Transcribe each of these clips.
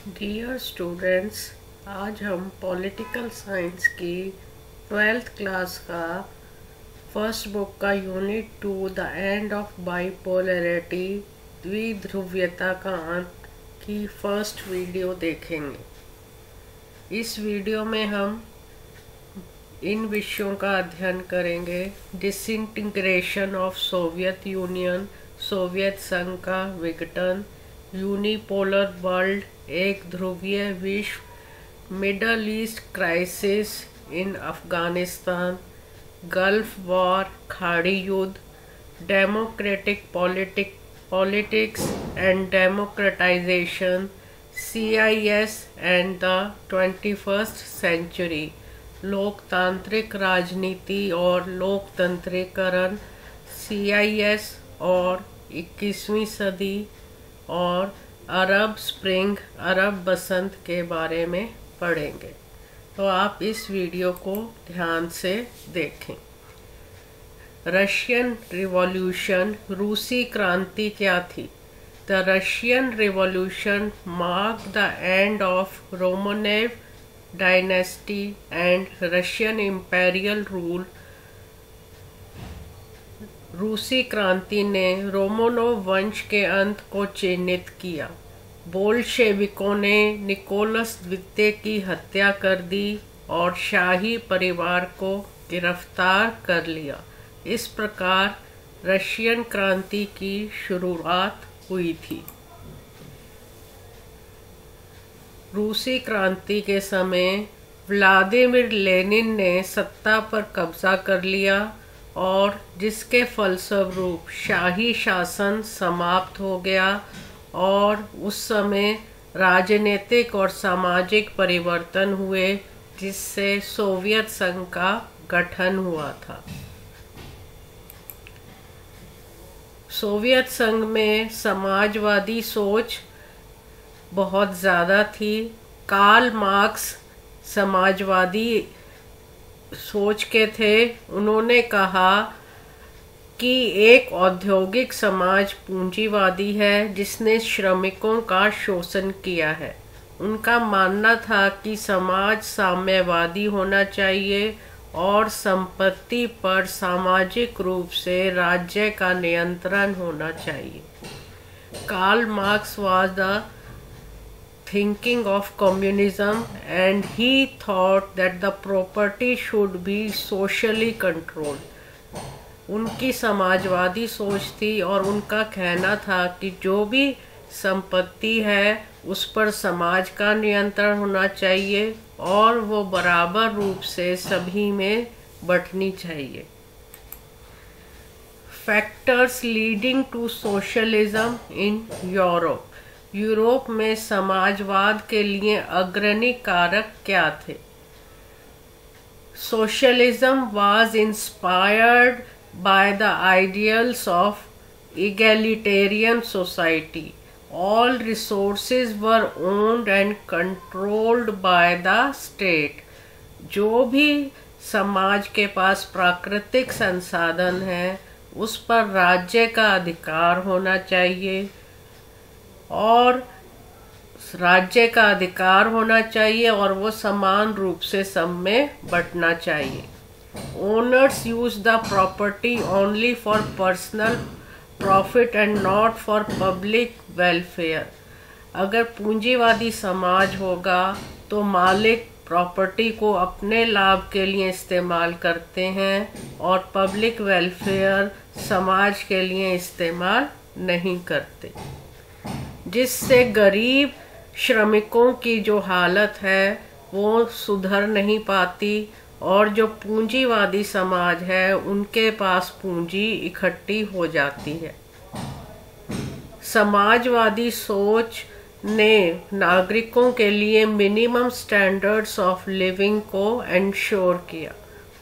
Dear students, आज हम political science की 12th क्लास का फर्स्ट बुक का unit 2 the end of bipolarity द्विध्रुवीयता का अंत की फर्स्ट वीडियो देखेंगे। इस वीडियो में हम इन विषयों का अध्ययन करेंगे। Disintegration of Soviet Union, Soviet संघ का विघटन, यूनिपोलर वर्ल्ड, एक ध्रुवीय विश्व, Middle East crisis in Afghanistan, gulf war, खाड़ी युद्ध, democratic politics and democratization, CIS and the 21st century, लोकतांत्रिक राजनीति और लोकतंत्रीकरण, CIS और 21वीं सदी, और अरब स्प्रिंग, अरब बसंत के बारे में पढ़ेंगे। तो आप इस वीडियो को ध्यान से देखें। रशियन रिवॉल्यूशन, रूसी क्रांति क्या थी? The Russian revolution marked the end of Romanov dynasty and Russian imperial rule. रूसी क्रांति ने रोमनोव वंश के अंत को चिन्हित किया। बोल्शेविकों ने निकोलस द्वितीय की हत्या कर दी और शाही परिवार को गिरफ्तार कर लिया। इस प्रकार रशियन क्रांति की शुरुआत हुई थी। रूसी क्रांति के समय व्लादिमीर लेनिन ने सत्ता पर कब्जा कर लिया और जिसके फलस्वरूप शाही शासन समाप्त हो गया और उस समय राजनीतिक और सामाजिक परिवर्तन हुए, जिससे सोवियत संघ का गठन हुआ था। सोवियत संघ में समाजवादी सोच बहुत ज़्यादा थी। कार्ल मार्क्स समाजवादी सोच के थे। उन्होंने कहा कि एक औद्योगिक समाज पूंजीवादी है जिसने श्रमिकों का शोषण किया है। उनका मानना था कि समाज साम्यवादी होना चाहिए और संपत्ति पर सामाजिक रूप से राज्य का नियंत्रण होना चाहिए। Karl Marx was the thinking of communism and he thought that the property should be socially controlled। उनकी समाजवादी सोच थी और उनका कहना था कि जो भी संपत्ति है उस पर समाज का नियंत्रण होना चाहिए और वो बराबर रूप से सभी में बंटनी चाहिए। Factors leading to socialism in Europe. Europe में समाजवाद के लिए अग्रणी कारक क्या थे? Socialism was inspired by the ideals of egalitarian society. All resources were owned and controlled by the state. जो भी समाज के पास प्राकृतिक संसाधन है उस पर राज्य का अधिकार होना चाहिए और राज्य का अधिकार होना चाहिए और वो समान रूप से सब में बंटना चाहिए। Owners use the property only for personal profit and not for public welfare. अगर पूंजीवादी समाज होगा तो मालिक प्रॉपर्टी को अपने लाभ के लिए इस्तेमाल करते हैं और पब्लिक वेलफेयर समाज के लिए इस्तेमाल नहीं करते, जिससे गरीब श्रमिकों की जो हालत है वो सुधर नहीं पाती और जो पूंजीवादी समाज है उनके पास पूंजी इकट्ठी हो जाती है। समाजवादी सोच ने नागरिकों के लिए मिनिमम स्टैंडर्ड्स ऑफ लिविंग को एंश्योर किया।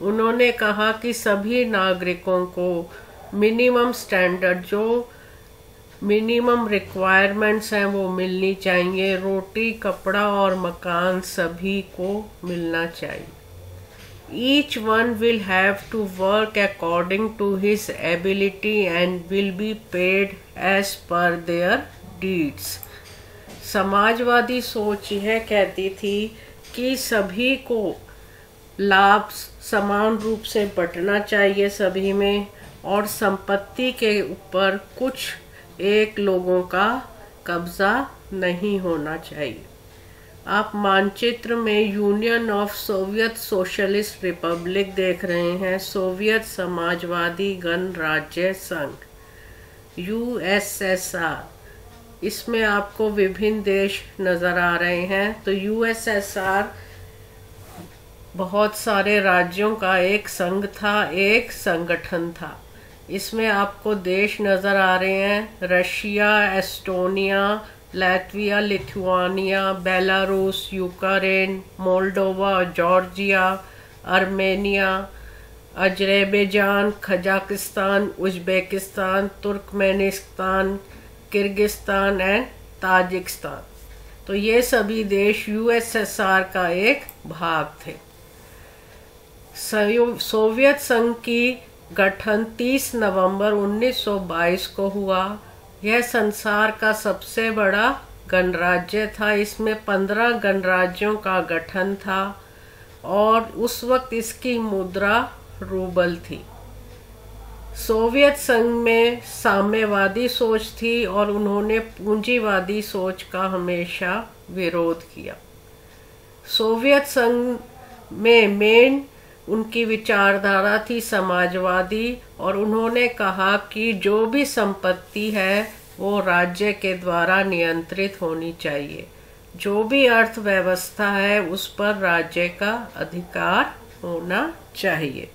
उन्होंने कहा कि सभी नागरिकों को मिनिमम स्टैंडर्ड, जो मिनिमम रिक्वायरमेंट्स हैं वो मिलनी चाहिए। रोटी, कपड़ा और मकान सभी को मिलना चाहिए। Each one will have to work according to his ability and will be paid as per their deeds. समाजवादी सोच यह कहती थी कि सभी को लाभ समान रूप से बंटना चाहिए सभी में, और संपत्ति के ऊपर कुछ एक लोगों का कब्जा नहीं होना चाहिए। आप मानचित्र में union of Soviet socialist Republic देख रहे हैं, सोवियत समाजवादी गणराज्य संघ USSR। इसमें आपको विभिन्न देश नज़र आ रहे हैं। तो USSR बहुत सारे राज्यों का एक संघ था, एक संगठन था। इसमें आपको देश नज़र आ रहे हैं, Russia, Estonia, Latvia, Lithuania, Belarus, Ukraine, Moldova, Georgia, Armenia, Azerbaijan, Kazakhstan, Uzbekistan, Turkmenistan, Kyrgyzstan and Tajikistan. तो ये सभी देश USSR का एक भाग थे। सोवियत संघ की गठन 30 नवंबर 1922 को हुआ। यह संसार का सबसे बड़ा गणराज्य था। इसमें 15 गणराज्यों का गठन था और उस वक्त इसकी मुद्रा रूबल थी। सोवियत संघ में साम्यवादी सोच थी और उन्होंने पूंजीवादी सोच का हमेशा विरोध किया। सोवियत संघ में मेन उनकी विचारधारा थी समाजवादी, और उन्होंने कहा कि जो भी संपत्ति है वो राज्य के द्वारा नियंत्रित होनी चाहिए। जो भी अर्थव्यवस्था है उस पर राज्य का अधिकार होना चाहिए।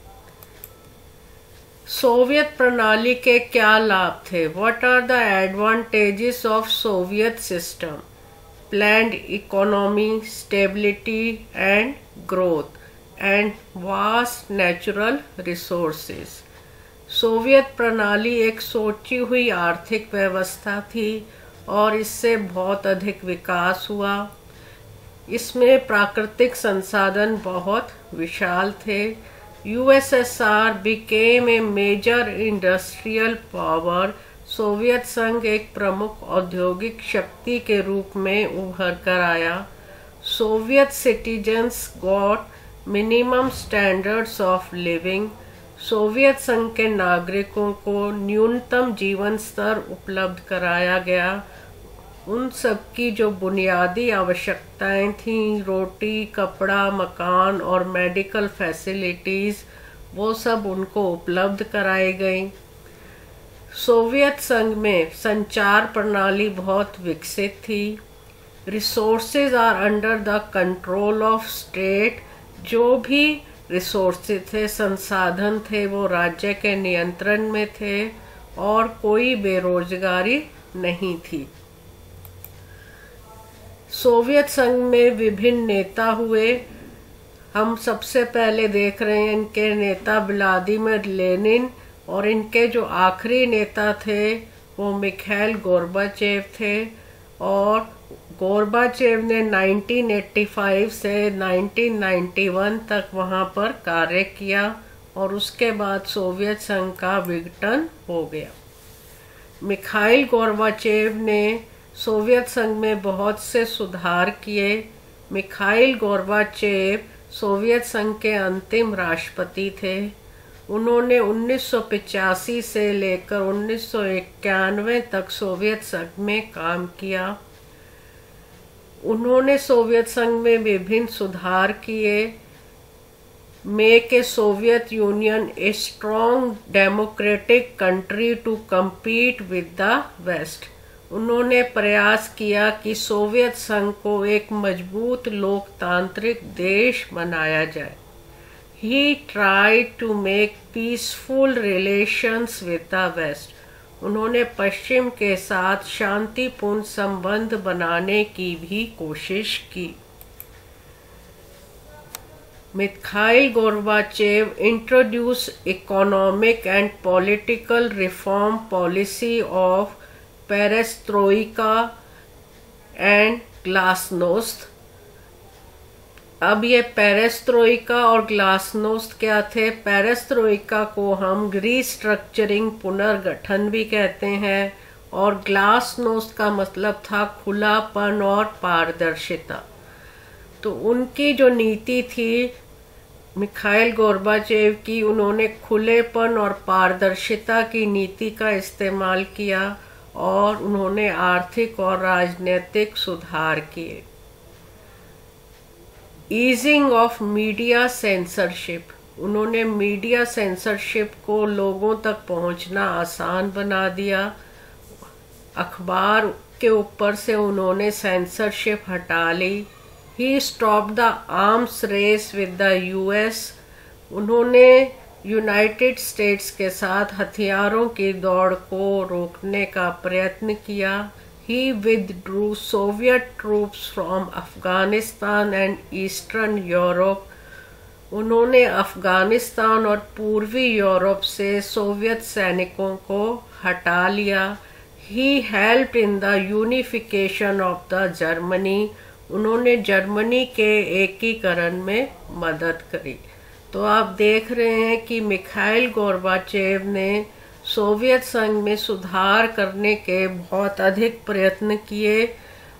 सोवियत प्रणाली के क्या लाभ थे? What are the advantages of Soviet system? Planned economy, stability and growth and vast natural resources. Soviet प्रणाली एक सोची हुई आर्थिक व्यवस्था थी और इससे बहुत अधिक विकास हुआ। इसमें प्राकृतिक संसाधन बहुत विशाल थे। USSR became a major industrial power। Soviet संघ एक प्रमुख औद्योगिक शक्ति के रूप में उभर कर आया। Soviet citizens got minimum standards of living. Soviet संघ के नागरिकों को न्यूनतम जीवन स्तर उपलब्ध कराया गया। उन सब की जो बुनियादी आवश्यकताएं थीं, रोटी, कपड़ा, मकान और मेडिकल फैसिलिटीज़, वो सब उनको उपलब्ध कराई गई। सोवियत संघ में संचार प्रणाली बहुत विकसित थी। Resources are under the control of state. जो भी रिसोर्सेज थे, संसाधन थे, वो राज्य के नियंत्रण में थे और कोई बेरोजगारी नहीं थी। सोवियत संघ में विभिन्न नेता हुए। हम सबसे पहले देख रहे हैं इनके नेता व्लादिमीर लेनिन, और इनके जो आखिरी नेता थे वो मिखाइल गोर्बाचेव थे। और गोर्बाचेव ने 1985 से 1991 तक वहाँ पर कार्य किया और उसके बाद सोवियत संघ का विघटन हो गया। मिखाइल गोर्बाचेव ने सोवियत संघ में बहुत से सुधार किए। मिखाइल गोर्बाचेव सोवियत संघ के अंतिम राष्ट्रपति थे। उन्होंने 1985 से लेकर 1991 तक सोवियत संघ में काम किया। उन्होंने सोवियत संघ में विभिन्न सुधार किए। Make a Soviet Union a strong democratic country to compete with the west. उन्होंने प्रयास किया कि सोवियत संघ को एक मजबूत लोकतांत्रिक देश बनाया जाए। He tried to make peaceful relations with the West। उन्होंने पश्चिम के साथ शांतिपूर्ण संबंध बनाने की भी कोशिश की। Mikhail Gorbachev introduced economic and political reform policy of perestroika and glasnost. अब ये पेरेस्ट्रोइका और ग्लासनोस्त क्या थे? पेरेस्ट्रोइका को हम रीस्ट्रक्चरिंग, पुनर्गठन भी कहते हैं, और ग्लासनोस्ट का मतलब था खुलापन और पारदर्शिता। तो उनकी जो नीति थी मिखाइल गोर्बाचेव की, उन्होंने खुलेपन और पारदर्शिता की नीति का इस्तेमाल किया और उन्होंने आर्थिक और राजनीतिक सुधार किए। ईजिंग ऑफ मीडिया सेंसरशिप, उन्होंने मीडिया सेंसरशिप को लोगों तक पहुंचना आसान बना दिया। अखबार के ऊपर से उन्होंने सेंसरशिप हटा ली। He stop the arms race with the US, उन्होंने यूनाइटेड स्टेट्स के साथ हथियारों की दौड़ को रोकने का प्रयत्न किया। He withdrew Soviet troops from Afghanistan and Eastern Europe. उन्होंने अफगानिस्तान और पूर्वी यूरोप से सोवियत सैनिकों को हटा लिया। He helped in the unification of the Germany. उन्होंने जर्मनी के एकीकरण में मदद करी। तो आप देख रहे हैं कि मिखाइल गोर्बाचेव ने सोवियत संघ में सुधार करने के बहुत अधिक प्रयत्न किए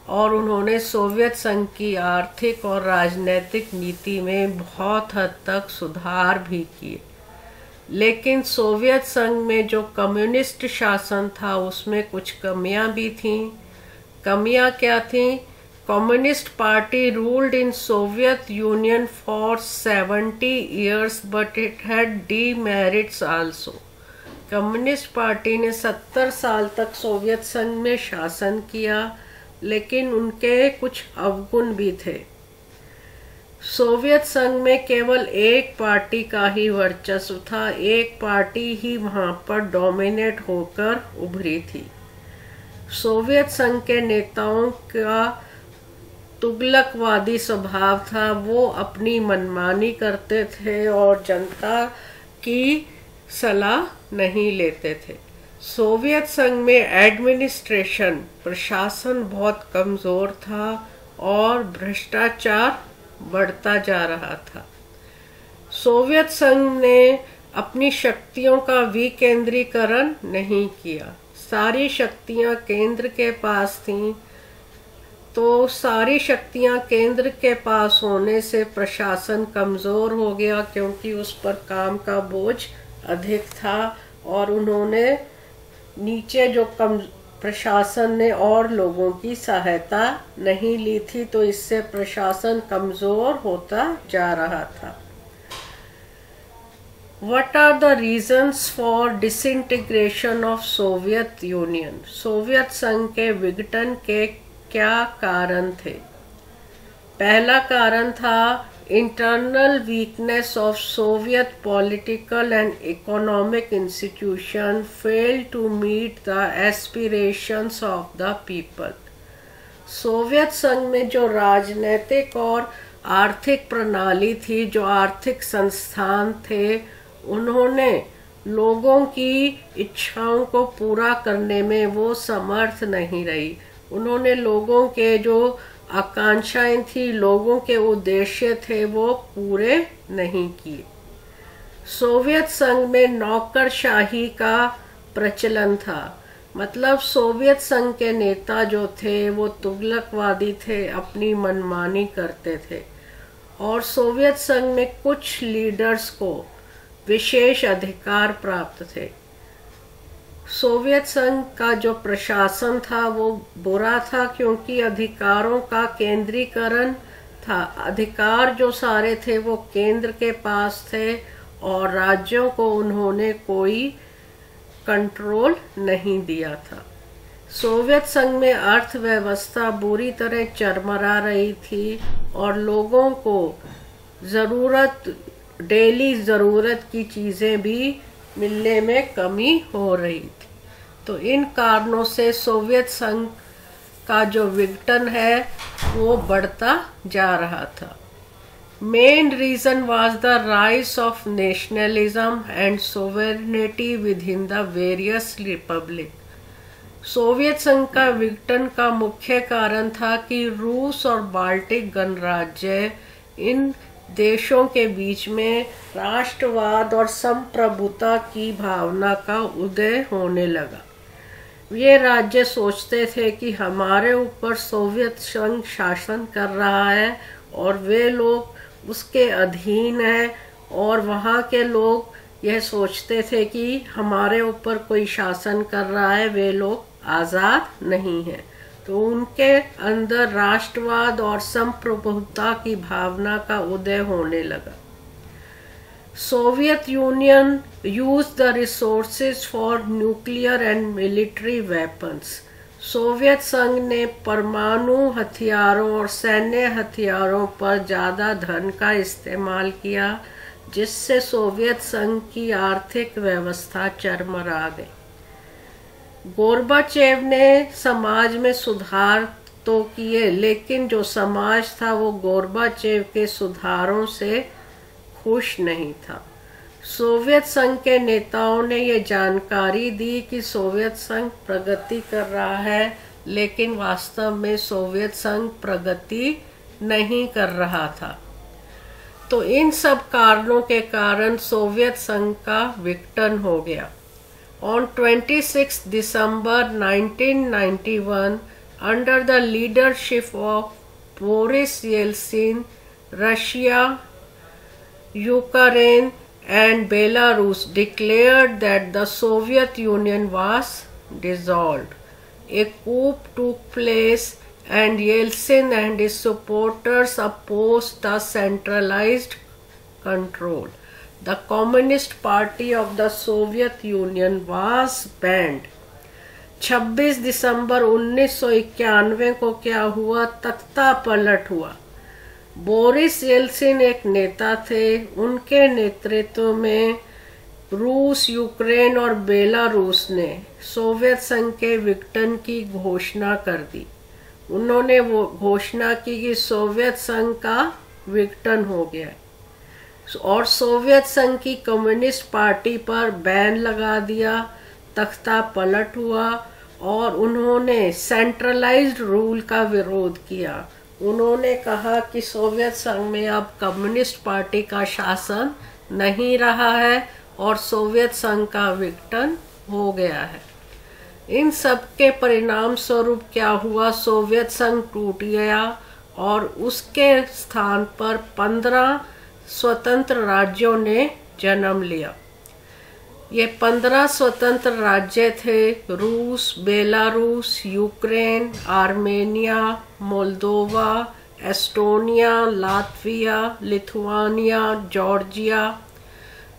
और उन्होंने सोवियत संघ की आर्थिक और राजनीतिक नीति में बहुत हद तक सुधार भी किए। लेकिन सोवियत संघ में जो कम्युनिस्ट शासन था उसमें कुछ कमियां भी थीं। कमियां क्या थीं? Communist party ruled in Soviet union for 70 years but it had demerits also. Communist party ने 70 साल तक सोवियत संघ में शासन किया, लेकिन उनके कुछ अवगुण भी थे। सोवियत संघ में केवल एक पार्टी का ही वर्चस्व था, एक पार्टी ही वहां पर डोमिनेट होकर उभरी थी। सोवियत संघ के नेताओं का तुगलकवादी स्वभाव था, वो अपनी मनमानी करते थे और जनता की सलाह नहीं लेते थे। सोवियत संघ में एडमिनिस्ट्रेशन, प्रशासन बहुत कमजोर था और भ्रष्टाचार बढ़ता जा रहा था। सोवियत संघ ने अपनी शक्तियों का विकेंद्रीकरण नहीं किया। सारी शक्तियां केंद्र के पास थीं, तो सारी शक्तियां केंद्र के पास होने से प्रशासन कमजोर हो गया, क्योंकि उस पर काम का बोझ अधिक था और उन्होंने नीचे जो प्रशासन ने और लोगों की सहायता नहीं ली थी, तो इससे प्रशासन कमजोर होता जा रहा था। What are the reasons for disintegration of Soviet Union? Soviet संघ के विघटन के क्या कारण थे? पहला कारण था internal weakness of Soviet political and economic institution failed to meet the aspirations of the people. Soviet संघ में जो राजनीतिक और आर्थिक प्रणाली थी, जो आर्थिक संस्थान थे, उन्होंने लोगों की इच्छाओं को पूरा करने में वो समर्थ नहीं रही। उन्होंने लोगों के जो आकांक्षाएं थी, लोगों के उद्देश्य थे, वो पूरे नहीं किए। सोवियत संघ में नौकरशाही का प्रचलन था, मतलब सोवियत संघ के नेता जो थे वो तुगलकवादी थे, अपनी मनमानी करते थे। और सोवियत संघ में कुछ लीडर्स को विशेष अधिकार प्राप्त थे। सोवियत संघ का जो प्रशासन था वो बुरा था, क्योंकि अधिकारों का केंद्रीकरण था। अधिकार जो सारे थे वो केंद्र के पास थे और राज्यों को उन्होंने कोई कंट्रोल नहीं दिया था। सोवियत संघ में अर्थव्यवस्था बुरी तरह चरमरा रही थी और लोगों को डेली जरूरत की चीजें भी मिलने में कमी हो रही थी। तो इन कारणों से सोवियत संघ का जो विघटन है वो बढ़ता जा रहा था। Main reason was the rise of nationalism and sovereignty within the various republic. Soviet संघ का विघटन का मुख्य कारण था कि रूस और बाल्टिक गणराज्य, इन देशों के बीच में राष्ट्रवाद और संप्रभुता की भावना का उदय होने लगा। ये राज्य सोचते थे कि हमारे ऊपर सोवियत संघ शासन कर रहा है और वे लोग उसके अधीन हैं, और वहाँ के लोग यह सोचते थे कि हमारे ऊपर कोई शासन कर रहा है, वे लोग आज़ाद नहीं हैं। तो उनके अंदर राष्ट्रवाद और संप्रभुता की भावना का उदय होने लगा। Soviet Union used the resources for nuclear and military weapons. Soviet संघ ने परमाणु हथियारों और सैन्य हथियारों पर ज़्यादा धन का इस्तेमाल किया, जिससे सोवियत संघ की आर्थिक व्यवस्था चरमरा गई। गोर्बाचेव ने समाज में सुधार तो किए, लेकिन जो समाज था वो गोर्बाचेव के सुधारों से खुश नहीं था। सोवियत संघ के नेताओं ने ये जानकारी दी कि सोवियत संघ प्रगति कर रहा है, लेकिन वास्तव में सोवियत संघ प्रगति नहीं कर रहा था। तो इन सब कारणों के कारण सोवियत संघ का विघटन हो गया। On 26 December 1991, under the leadership of Boris Yeltsin, Russia, Ukraine and Belarus declared that the Soviet Union was dissolved. A coup took place and Yeltsin and his supporters opposed the centralized control. The Communist Party of the Soviet Union was banned. 26 दिसंबर 1991 को क्या हुआ? तख्ता पलट हुआ। Boris Yeltsin एक नेता थे। उनके नेतृत्व में रूस, यूक्रेन और बेलारूस ने सोवियत संघ के विघटन की घोषणा कर दी। उन्होंने वो घोषणा की कि सोवियत संघ का विघटन हो गया और सोवियत संघ की कम्युनिस्ट पार्टी पर बैन लगा दिया। तख्ता पलट हुआ और उन्होंने सेंट्रलाइज्ड रूल का विरोध किया। उन्होंने कहा कि सोवियत संघ में अब कम्युनिस्ट पार्टी का शासन नहीं रहा है और सोवियत संघ का विघटन हो गया है। इन सब के परिणाम स्वरूप क्या हुआ? सोवियत संघ टूट गया और उसके स्थान पर 15 स्वतंत्र राज्यों ने जन्म लिया। ये 15 स्वतंत्र राज्य थे: रूस, Belarus, Ukraine, Armenia, Moldova, Estonia, Latvia, Lithuania, Georgia,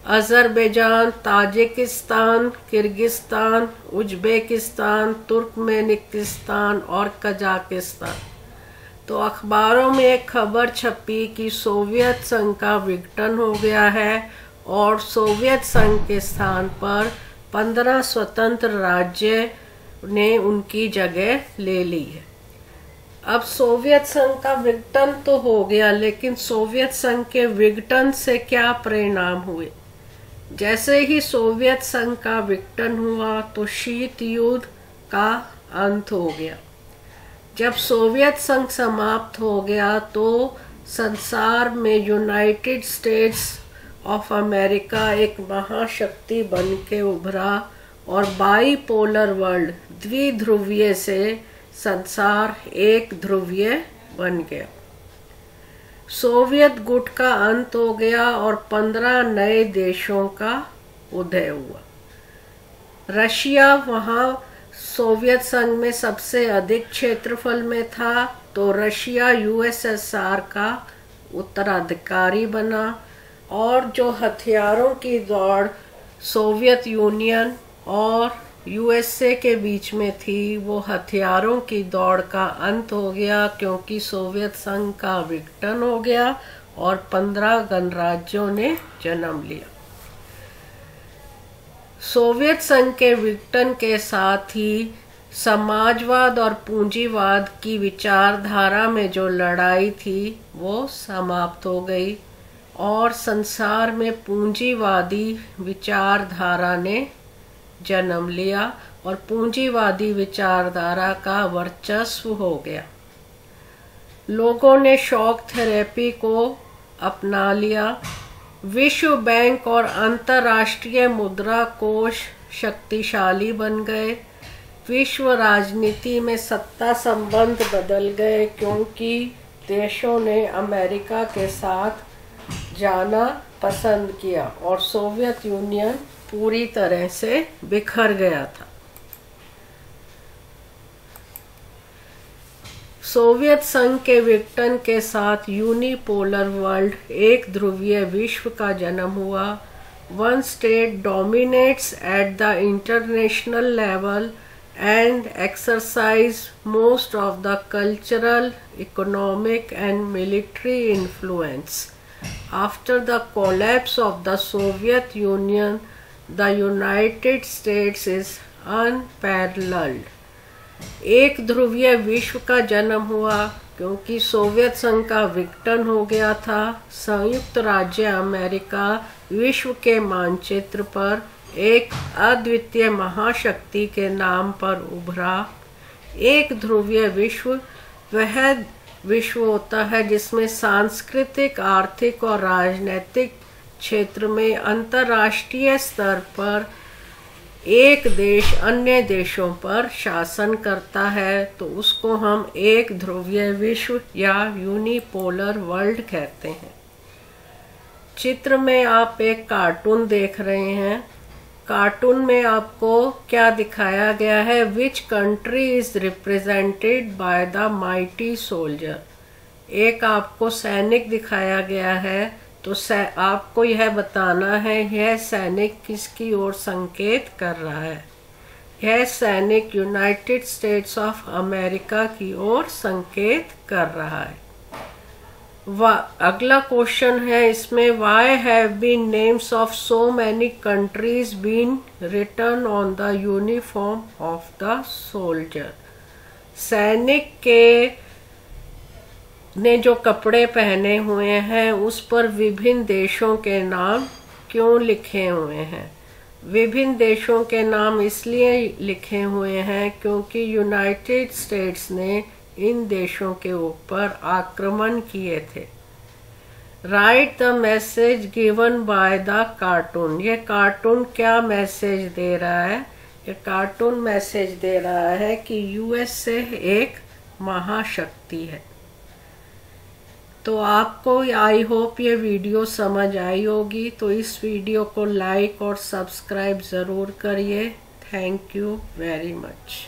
Azerbaijan, Tajikistan, Kyrgyzstan, Uzbekistan, Turkmenistan और कजाकिस्तान। तो अखबारों में एक खबर छपी कि सोवियत संघ का विघटन हो गया है और सोवियत संघ के स्थान पर 15 स्वतंत्र राज्य ने उनकी जगह ले ली है। अब सोवियत संघ का विघटन तो हो गया, लेकिन सोवियत संघ के विघटन से क्या परिणाम हुए? जैसे ही सोवियत संघ का विघटन हुआ तो शीत युद्ध का अंत हो गया। जब सोवियत संघ समाप्त हो गया तो संसार में यूनाइटेड स्टेट्स ऑफ अमेरिका एक महाशक्ति बन के उभरा और बाईपोलर वर्ल्ड, द्विध्रुवीय से संसार एक ध्रुवीय बन गया। सोवियत गुट का अंत हो गया और 15 नए देशों का उदय हुआ। रशिया वहाँ सोवियत संघ में सबसे अधिक क्षेत्रफल में था, तो रशिया यूएसएसआर का उत्तराधिकारी बना और जो हथियारों की दौड़ सोवियत यूनियन और यूएसए के बीच में थी, वो हथियारों की दौड़ का अंत हो गया, क्योंकि सोवियत संघ का विघटन हो गया और 15 गणराज्यों ने जन्म लिया। सोवियत संघ के विघटन के साथ ही समाजवाद और पूंजीवाद की विचारधारा में जो लड़ाई थी वो समाप्त हो गई और संसार में पूंजीवादी विचारधारा ने जन्म लिया और पूंजीवादी विचारधारा का वर्चस्व हो गया। लोगों ने शॉक थेरेपी को अपना लिया। विश्व बैंक और अंतर्राष्ट्रीय मुद्रा कोष शक्तिशाली बन गए। विश्व राजनीति में सत्ता संबंध बदल गए क्योंकि देशों ने अमेरिका के साथ जाना पसंद किया और सोवियत यूनियन पूरी तरह से बिखर गया था। सोवियत संघ के विघटन के साथ यूनिपोलर वर्ल्ड, एक ध्रुवीय विश्व का जन्म हुआ। One state dominates at the international level and exercise most of the cultural, economic and military influence. After the collapse of the Soviet Union, the United States is unparalleled. एक ध्रुवीय विश्व का जन्म हुआ क्योंकि सोवियत संघ का विघटन हो गया था। संयुक्त राज्य अमेरिका विश्व के मानचित्र पर एक अद्वितीय महाशक्ति के नाम पर उभरा। एक ध्रुवीय विश्व वह विश्व होता है जिसमें सांस्कृतिक, आर्थिक और राजनीतिक क्षेत्र में अंतर्राष्ट्रीय स्तर पर एक देश अन्य देशों पर शासन करता है, तो उसको हम एक ध्रुवीय विश्व या यूनिपोलर वर्ल्ड कहते हैं। चित्र में आप एक कार्टून देख रहे हैं। कार्टून में आपको क्या दिखाया गया है? Which country is represented by the mighty soldier. एक आपको सैनिक दिखाया गया है, तो आपको यह बताना है यह सैनिक किसकी ओर संकेत कर रहा है। यह सैनिक यूनाइटेड स्टेट्स ऑफ अमेरिका की ओर संकेत कर रहा है। अगला क्वेश्चन है इसमें, why have been names of so many countries been written on the uniform of the soldier. सैनिक के ने जो कपड़े पहने हुए हैं उस पर विभिन्न देशों के नाम क्यों लिखे हुए हैं? विभिन्न देशों के नाम इसलिए लिखे हुए हैं क्योंकि यूनाइटेड स्टेट्स ने इन देशों के ऊपर आक्रमण किए थे। Right the message given by the cartoon. ये कार्टून क्या मैसेज दे रहा है? ये कार्टून मैसेज दे रहा है कि यूएसए एक महाशक्ति है। तो आपको आई होप ये वीडियो समझ आई होगी, तो इस वीडियो को लाइक और सब्सक्राइब ज़रूर करिए। Thank you very much.